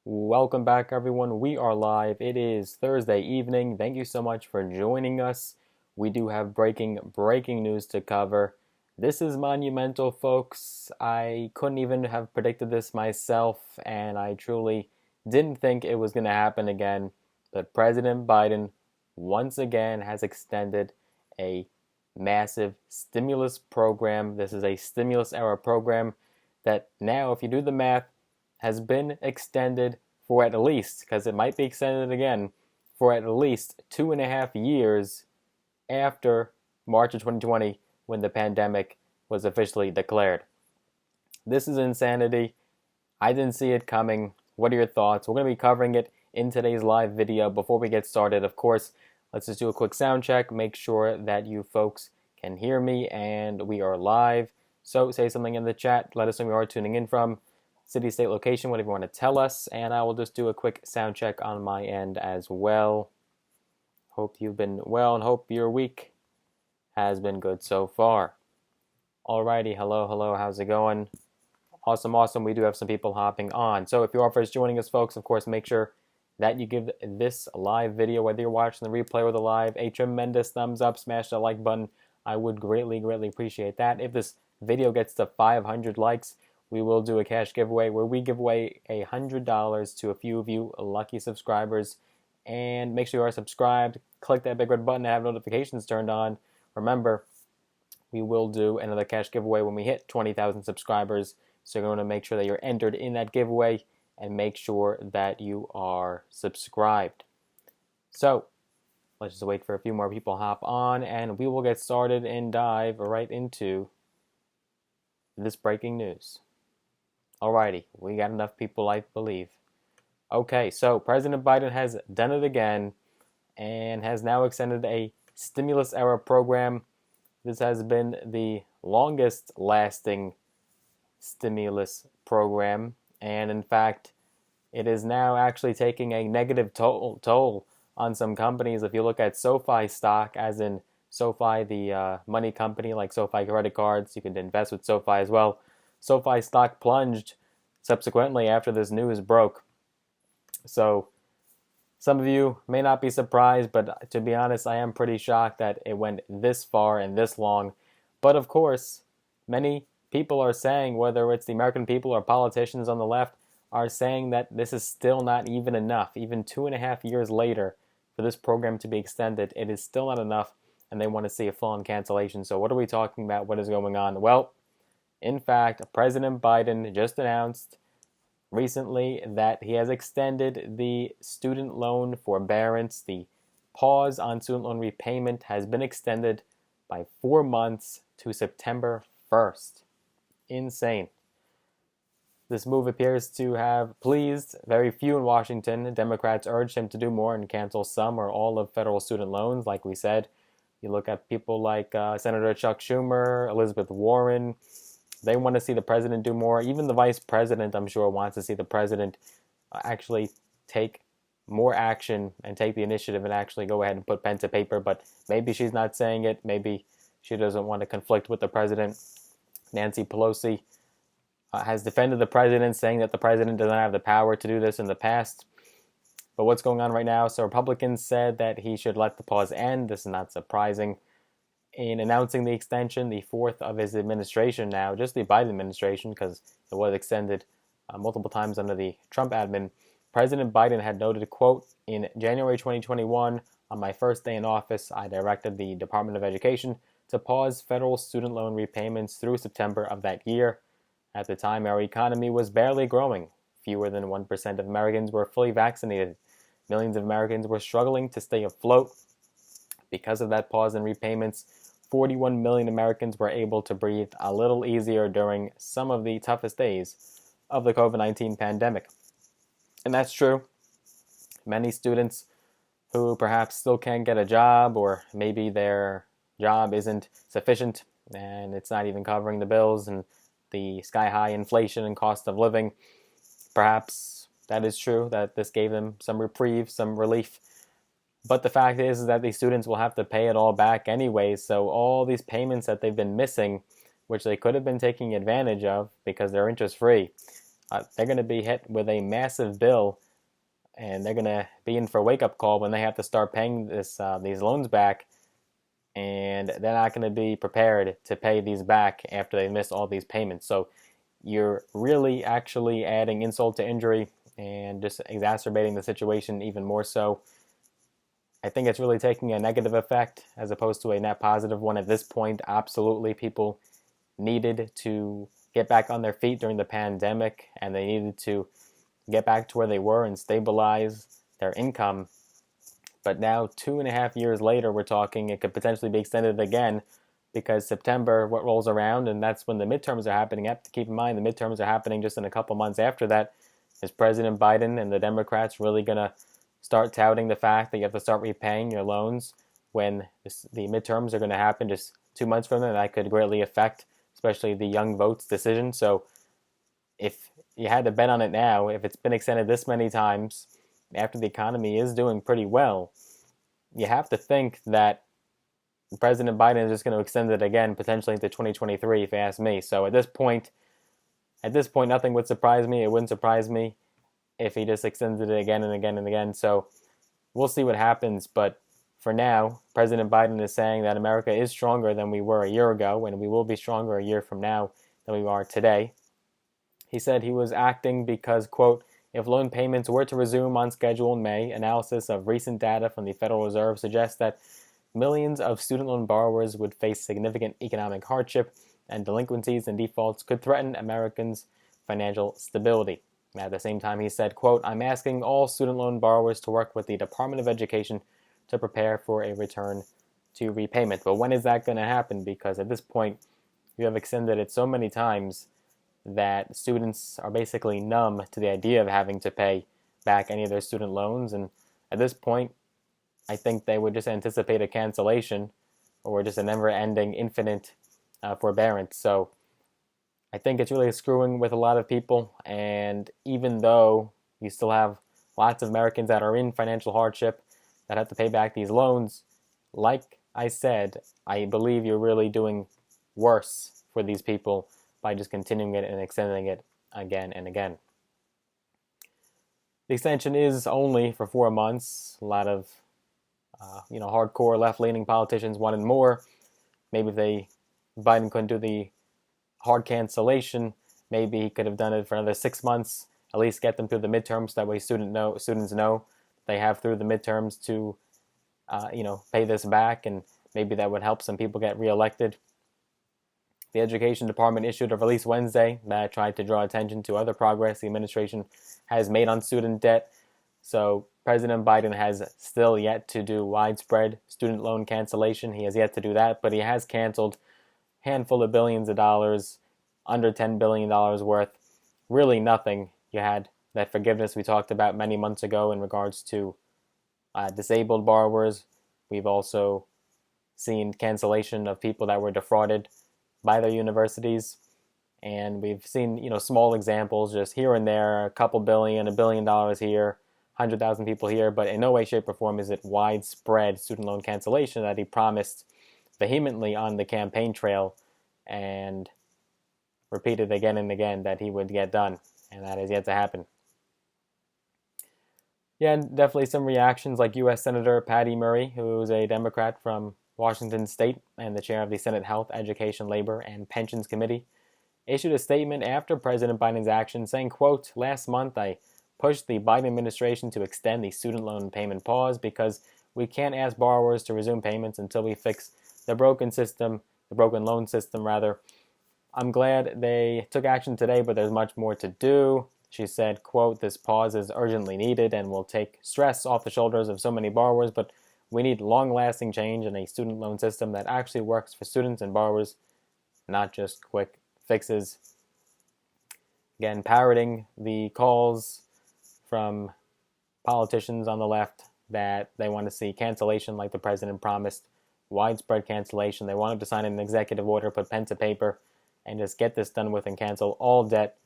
Welcome back, everyone. We are live. It is Thursday evening. Thank you so much for joining us. We do have breaking news to cover. This is monumental, folks. I couldn't even have predicted this myself, and I truly didn't think it was going to happen again. But President Biden once again has extended a massive stimulus program. This is a stimulus era program that now, if you do the math, has been extended for at least, because it might be extended again, for at least 2.5 years after March of 2020 when the pandemic was officially declared. This is insanity. I didn't see it coming. What are your thoughts? We're going to be covering it in today's live video. Before we get started, of course, let's just do a quick sound check. Make sure that you folks can hear me and we are live. So say something in the chat. Let us know where you are tuning in from. City, state, location, whatever you want to tell us, and I will just do a quick sound check on my end as well. Hope you've been well and hope your week has been good so far. Alrighty, hello, how's it going? Awesome. We do have some people hopping on. So if you are first joining us, folks, of course, make sure that you give this live video, whether you're watching the replay or the live, a tremendous thumbs up, smash the like button. I would greatly appreciate that. If this video gets to 500 likes, we will do a cash giveaway where we give away $100 to a few of you lucky subscribers. And make sure you are subscribed. Click that big red button to have notifications turned on. Remember, we will do another cash giveaway when we hit 20,000 subscribers. So you're going to make sure that you're entered in that giveaway and make sure that you are subscribed. So let's just wait for a few more people to hop on and we will get started and dive right into this breaking news. Alrighty, we got enough people, I believe. Okay, so President Biden has done it again and has now extended a stimulus era program. This has been the longest lasting stimulus program, and in fact, it is now actually taking a negative toll on some companies. If you look at SoFi stock, as in SoFi, the money company like SoFi credit cards, you can invest with SoFi as well. SoFi stock plunged subsequently after this news broke. So some of you may not be surprised, but to be honest, I am pretty shocked that it went this far and this long. But of course, many people are saying, whether it's the American people or politicians on the left, are saying that this is still not even enough. Even 2.5 years later for this program to be extended, it is still not enough, and they want to see a full-on cancellation. So what are we talking about? What is going on? Well, in fact, President Biden just announced recently that he has extended the student loan forbearance. The pause on student loan repayment has been extended by 4 months to September 1st. Insane. This move appears to have pleased very few in Washington. Democrats urged him to do more and cancel some or all of federal student loans, like we said. You look at people like Senator Chuck Schumer, Elizabeth Warren. They want to see the president do more. Even the vice president, I'm sure, wants to see the president actually take more action and take the initiative and actually go ahead and put pen to paper. But maybe she's not saying it. Maybe she doesn't want to conflict with the president. Nancy Pelosi has defended the president, saying that the president doesn't have the power to do this in the past. But what's going on right now? So Republicans said that he should let the pause end. This is not surprising. In announcing the extension, the fourth of his administration now, just the Biden administration, because it was extended multiple times under the Trump admin, President Biden had noted, quote, "In January 2021, on my first day in office, I directed the Department of Education to pause federal student loan repayments through September of that year. At the time, our economy was barely growing. Fewer than 1% of Americans were fully vaccinated. Millions of Americans were struggling to stay afloat. Because of that pause in repayments, 41 million Americans were able to breathe a little easier during some of the toughest days of the COVID-19 pandemic." And that's true. Many students who perhaps still can't get a job, or maybe their job isn't sufficient and it's not even covering the bills and the sky-high inflation and cost of living, perhaps that is true, that this gave them some reprieve, some relief. But the fact is that these students will have to pay it all back anyway, so all these payments that they've been missing, which they could have been taking advantage of because they're interest-free, they're going to be hit with a massive bill, and they're going to be in for a wake-up call when they have to start paying these loans back, and they're not going to be prepared to pay these back after they miss all these payments. So you're really actually adding insult to injury and just exacerbating the situation even more so. I think it's really taking a negative effect as opposed to a net positive one at this point. Absolutely, people needed to get back on their feet during the pandemic, and they needed to get back to where they were and stabilize their income. But now, 2.5 years later, we're talking it could potentially be extended again, because September what rolls around, and that's when the midterms are happening. You have to keep in mind the midterms are happening just in a couple months after that. Is President Biden and the Democrats really going to start touting the fact that you have to start repaying your loans when the midterms are going to happen just 2 months from then? That could greatly affect especially the young votes decision. So if you had to bet on it now, if it's been extended this many times after the economy is doing pretty well, you have to think that President Biden is just going to extend it again, potentially into 2023, if you ask me. So at this point, nothing would surprise me. It wouldn't surprise me if he just extended it again and again and again. So we'll see what happens. But for now, President Biden is saying that America is stronger than we were a year ago, and we will be stronger a year from now than we are today. He said he was acting because, quote, if loan payments were to resume on schedule in May, analysis of recent data from the Federal Reserve suggests that millions of student loan borrowers would face significant economic hardship, and delinquencies and defaults could threaten Americans' financial stability. At the same time, he said, quote, I'm asking all student loan borrowers to work with the Department of Education to prepare for a return to repayment. But when is that going to happen? Because at this point, you have extended it so many times that students are basically numb to the idea of having to pay back any of their student loans. And at this point, I think they would just anticipate a cancellation or just a never-ending, infinite forbearance. So I think it's really screwing with a lot of people. And even though you still have lots of Americans that are in financial hardship that have to pay back these loans, like I said, I believe you're really doing worse for these people by just continuing it and extending it again and again. The extension is only for 4 months. A lot of hardcore left-leaning politicians wanted more. Maybe if Biden couldn't do the hard cancellation, maybe he could have done it for another 6 months, at least get them through the midterms. That way students know they have through the midterms to pay this back, and maybe that would help some people get reelected. The Education Department issued a release Wednesday that tried to draw attention to other progress the administration has made on student debt. So President Biden has still yet to do widespread student loan cancellation. He has yet to do that, but he has canceled a handful of billions of dollars, under $10 billion worth. Really nothing. You had that forgiveness we talked about many months ago in regards to disabled borrowers. We've also seen cancellation of people that were defrauded by their universities, and we've seen small examples just here and there, a couple billion, $1 billion here, 100,000 people here, but in no way, shape, or form is it widespread student loan cancellation that he promised vehemently on the campaign trail and repeated again and again that he would get done, and that has yet to happen. Yeah, definitely some reactions, like U.S. Senator Patty Murray, who is a Democrat from Washington State and the chair of the Senate Health, Education, Labor, and Pensions Committee, issued a statement after President Biden's action saying, quote, last month I pushed the Biden administration to extend the student loan payment pause because we can't ask borrowers to resume payments until we fix the broken loan system rather. I'm glad they took action today, but there's much more to do. She said, quote, this pause is urgently needed and will take stress off the shoulders of so many borrowers, but we need long-lasting change in a student loan system that actually works for students and borrowers, not just quick fixes. Again, parroting the calls from politicians on the left that they want to see cancellation like the president promised, widespread cancellation. They wanted to sign an executive order, put pen to paper, and just get this done with and cancel all debt,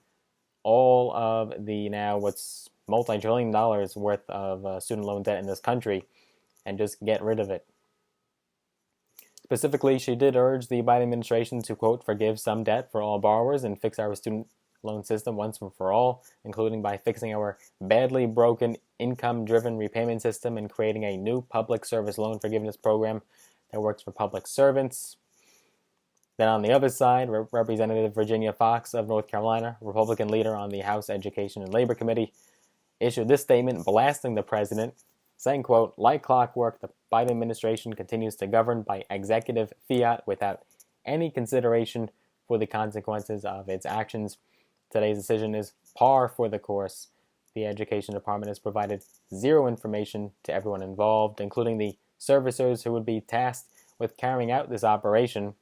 all of the now what's multi-trillion dollars worth of student loan debt in this country, and just get rid of it. Specifically, she did urge the Biden administration to, quote, forgive some debt for all borrowers and fix our student loan system once and for all, including by fixing our badly broken income-driven repayment system and creating a new public service loan forgiveness program that works for public servants. Then on the other side, Representative Virginia Foxx of North Carolina, Republican leader on the House Education and Labor Committee, issued this statement blasting the president, saying, quote, "Like clockwork, the Biden administration continues to govern by executive fiat without any consideration for the consequences of its actions. Today's decision is par for the course. The Education Department has provided zero information to everyone involved, including the servicers who would be tasked with carrying out this operation.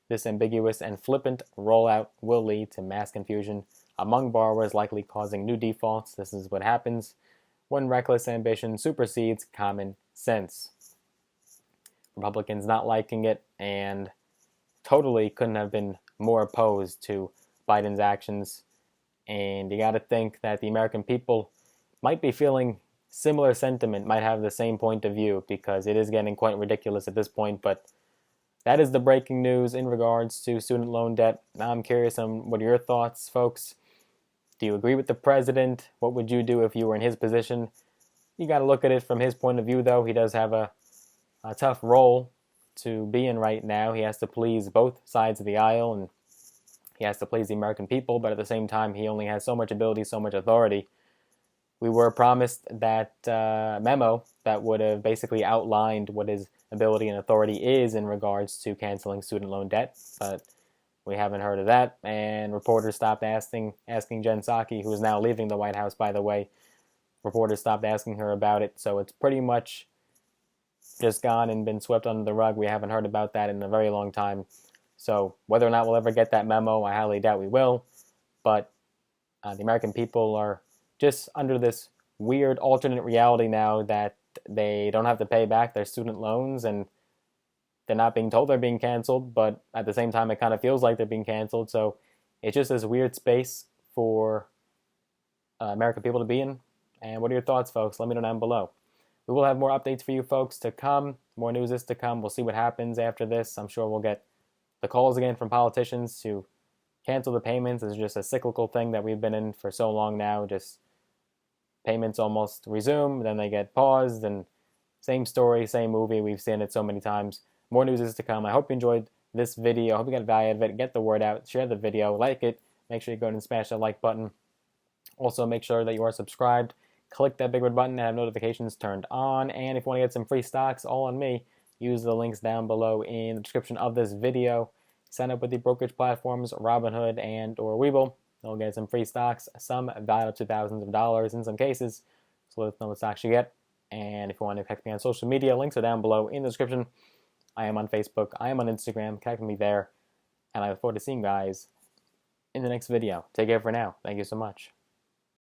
This ambiguous and flippant rollout will lead to mass confusion among borrowers, likely causing new defaults. This is what happens when reckless ambition supersedes common sense." Republicans not liking it and totally couldn't have been more opposed to Biden's actions. And you got to think that the American people might be feeling similar sentiment, might have the same point of view, because it is getting quite ridiculous at this point. But that is the breaking news in regards to student loan debt. Now I'm curious on what are your thoughts, folks. Do you agree with the president? What would you do if you were in his position? You got to look at it from his point of view, though. He does have a tough role to be in right now. He has to please both sides of the aisle, and he has to please the American people, but at the same time, he only has so much ability, so much authority. We were promised that memo that would have basically outlined what his ability and authority is in regards to canceling student loan debt, but we haven't heard of that, and reporters stopped asking Jen Psaki, who is now leaving the White House, by the way. Reporters stopped asking her about it, so it's pretty much just gone and been swept under the rug. We haven't heard about that in a very long time. So whether or not we'll ever get that memo, I highly doubt we will. But the American people are just under this weird alternate reality now that they don't have to pay back their student loans, and they're not being told they're being canceled, but at the same time it kind of feels like they're being canceled. So it's just this weird space for American people to be in. And what are your thoughts, folks? Let me know down below. We will have more updates for you folks to come. More news is to come. We'll see what happens after this. I'm sure we'll get the calls again from politicians to cancel the payments. It's just a cyclical thing that we've been in for so long now. Just payments almost resume, then they get paused, and same story, same movie. We've seen it so many times. More news is to come. I hope you enjoyed this video. I hope you got value out of it. Get the word out. Share the video. Like it. Make sure you go ahead and smash that like button. Also, make sure that you are subscribed. Click that big red button and have notifications turned on. And if you want to get some free stocks, all on me, use the links down below in the description of this video. Sign up with the brokerage platforms Robinhood and or Webull. You'll get some free stocks, some valued up to thousands of dollars in some cases. So let us know what stocks you get. And if you want to connect me on social media, links are down below in the description. I am on Facebook. I am on Instagram. Connect with me there. And I look forward to seeing you guys in the next video. Take care for now. Thank you so much.